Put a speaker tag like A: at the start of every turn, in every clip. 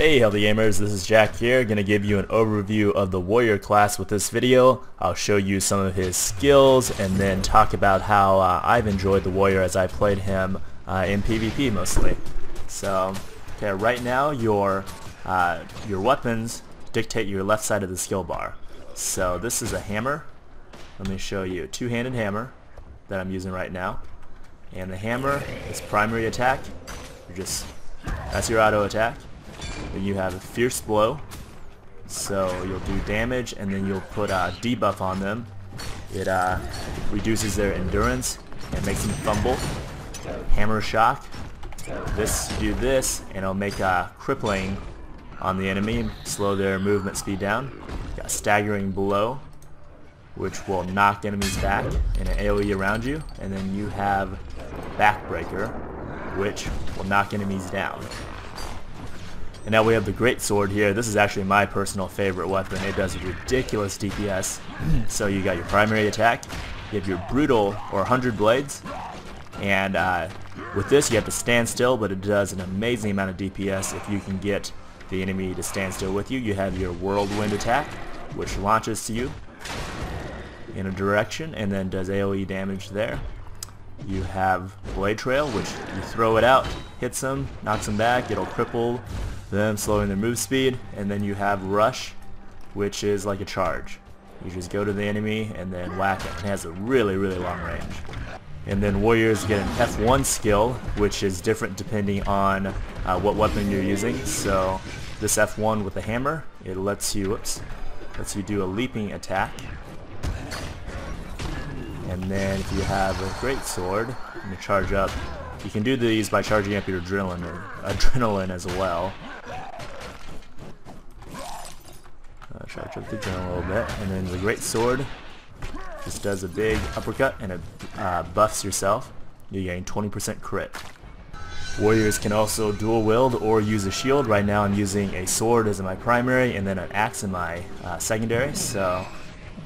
A: Hey healthy gamers, this is Jack here, going to give you an overview of the warrior class with this video. I'll show you some of his skills and then talk about how I've enjoyed the warrior as I played him in PvP mostly. So, okay, right now your weapons dictate your left side of the skill bar. So this is a hammer. Let me show you a two-handed hammer that I'm using right now. And the hammer is primary attack. That's your auto attack. Then you have a fierce blow, so you'll do damage and then you'll put a debuff on them. It reduces their endurance and makes them fumble. Hammer shock, do this and it'll make a crippling on the enemy, slow their movement speed down. Got staggering blow, which will knock enemies back and an AoE around you. And then you have backbreaker, which will knock enemies down. And now we have the Greatsword here. This is actually my personal favorite weapon. It does ridiculous DPS. So you got your primary attack, you have your brutal or 100 blades, and with this you have to stand still, but it does an amazing amount of DPS if you can get the enemy to stand still with you. You have your whirlwind attack, which launches to you in a direction and then does AoE damage there. You have blade trail, which you throw it out, hits them, knocks them back, it'll cripple them, slowing their move speed. And then you have rush, which is like a charge. You just go to the enemy and then whack it. It has a really long range. And then warriors get an F1 skill, which is different depending on what weapon you're using. So this F1 with the hammer, it lets you do a leaping attack. And then if you have a Greatsword, you charge up. You can do these by charging up your adrenaline as well. Charge up the adrenaline a little bit, and then the Greatsword just does a big uppercut and it buffs yourself. You gain 20% crit. Warriors can also dual wield or use a shield. Right now I'm using a sword as my primary and then an axe in my secondary. So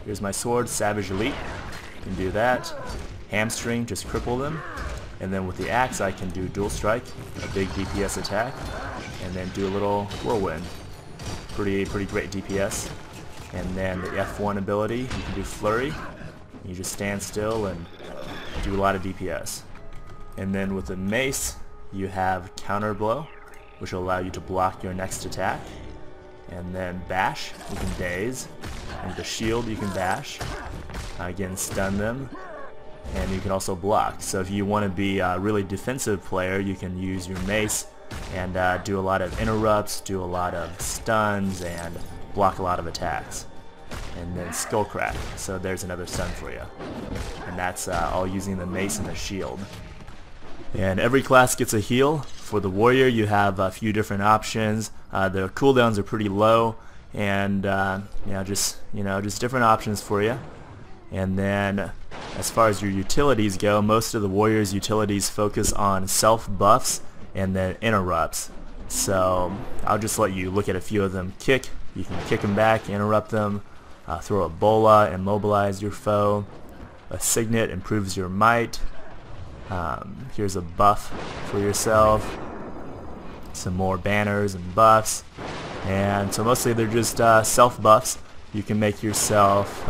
A: here's my sword, Savage Elite. Can do that. Hamstring, just cripple them. And then with the axe I can do dual strike, a big DPS attack, and then do a little whirlwind. Pretty great DPS. And then the F1 ability, you can do flurry. You just stand still and do a lot of DPS. And then with the mace you have counter blow, which will allow you to block your next attack. And then bash, you can daze. And with the shield you can bash. Again, stun them, and you can also block. So if you want to be a really defensive player, you can use your mace and do a lot of interrupts, do a lot of stuns, and block a lot of attacks. And then skull crack, so there's another stun for you. And that's all using the mace and the shield. And every class gets a heal. For the warrior you have a few different options. The cooldowns are pretty low, and just different options for you. And then as far as your utilities go, most of the warriors' utilities focus on self buffs and then interrupts. So I'll just let you look at a few of them. Kick, you can kick them back, interrupt them. Throw a bola, immobilize your foe. A signet improves your might. Here's a buff for yourself. Some more banners and buffs. And so mostly they're just self buffs. You can make yourself,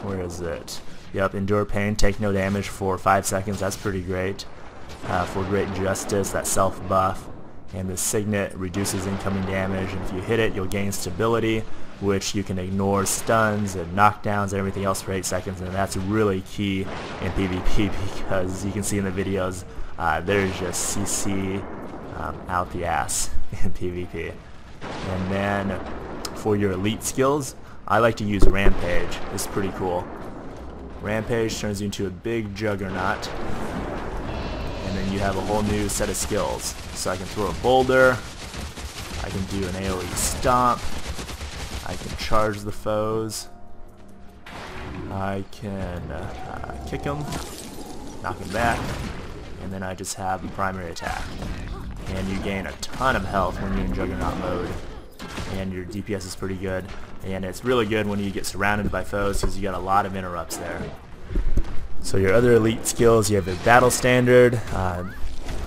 A: where is it? Yep, endure pain, take no damage for 5 seconds. That's pretty great. For great justice, that self buff. And the signet reduces incoming damage, and if you hit it, you'll gain stability, which you can ignore stuns and knockdowns and everything else for 8 seconds. And that's really key in PvP because you can see in the videos, there's just CC out the ass in PvP. And then for your elite skills, I like to use Rampage. It's pretty cool. Rampage turns you into a big juggernaut, and then you have a whole new set of skills. So I can throw a boulder, I can do an AoE stomp, I can charge the foes, I can kick them, knock them back, and then I just have the primary attack. And you gain a ton of health when you're in juggernaut mode. And your DPS is pretty good, and it's really good when you get surrounded by foes because you got a lot of interrupts there. So your other elite skills, you have a battle standard,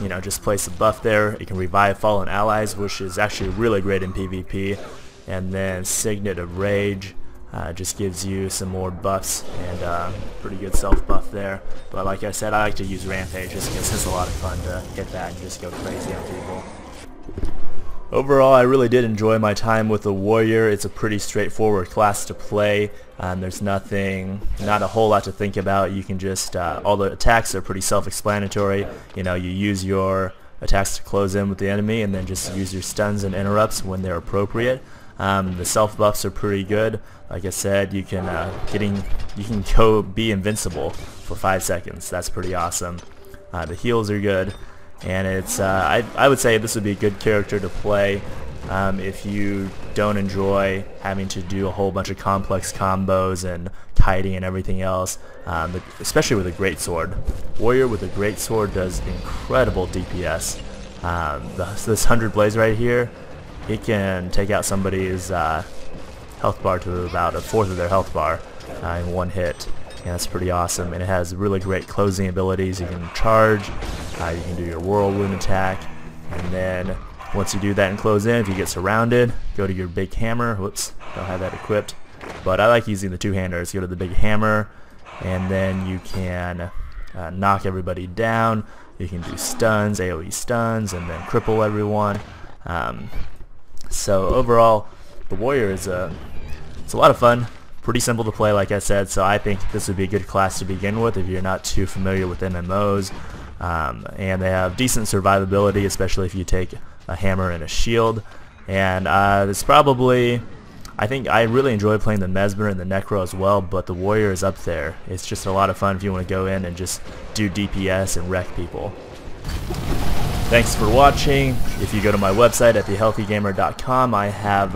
A: you know, just place a buff there. It can revive fallen allies, which is actually really great in PvP. And then Signet of Rage just gives you some more buffs and pretty good self buff there. But like I said, I like to use Rampage just because it's a lot of fun to hit that and just go crazy on people. Overall, I really did enjoy my time with the Warrior. It's a pretty straightforward class to play. There's not a whole lot to think about. You can just, all the attacks are pretty self-explanatory. You know, you use your attacks to close in with the enemy and then just use your stuns and interrupts when they're appropriate. The self buffs are pretty good. Like I said, you can go be invincible for 5 seconds. That's pretty awesome. The heals are good. And it's I would say this would be a good character to play if you don't enjoy having to do a whole bunch of complex combos and kiting and everything else, especially with a Greatsword. Warrior with a Greatsword does incredible DPS. This 100 Blaze right here, it can take out somebody's health bar to about 1/4 of their health bar in one hit. And that's pretty awesome, and it has really great closing abilities. You can charge, you can do your whirlwind attack, and then once you do that and close in, if you get surrounded, go to your big hammer. Whoops, don't have that equipped, but I like using the two-handers. Go to the big hammer, and then you can knock everybody down. You can do stuns, AoE stuns, and then cripple everyone. So overall, the Warrior is it's a lot of fun. Pretty simple to play, like I said, so I think this would be a good class to begin with if you're not too familiar with MMOs. And they have decent survivability, especially if you take a hammer and a shield. And it's probably, I think I really enjoy playing the Mesmer and the Necro as well, but the Warrior is up there. It's just a lot of fun if you want to go in and just do DPS and wreck people. Thanks for watching. If you go to my website at thehealthygamer.com, I have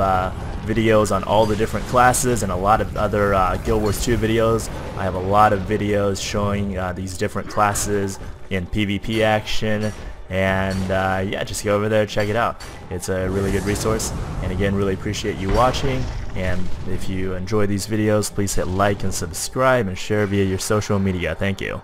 A: videos on all the different classes and a lot of other Guild Wars 2 videos. I have a lot of videos showing these different classes in PvP action, and yeah, just go over there, check it out. It's a really good resource, and again, really appreciate you watching. And if you enjoy these videos, please hit like and subscribe and share via your social media. Thank you.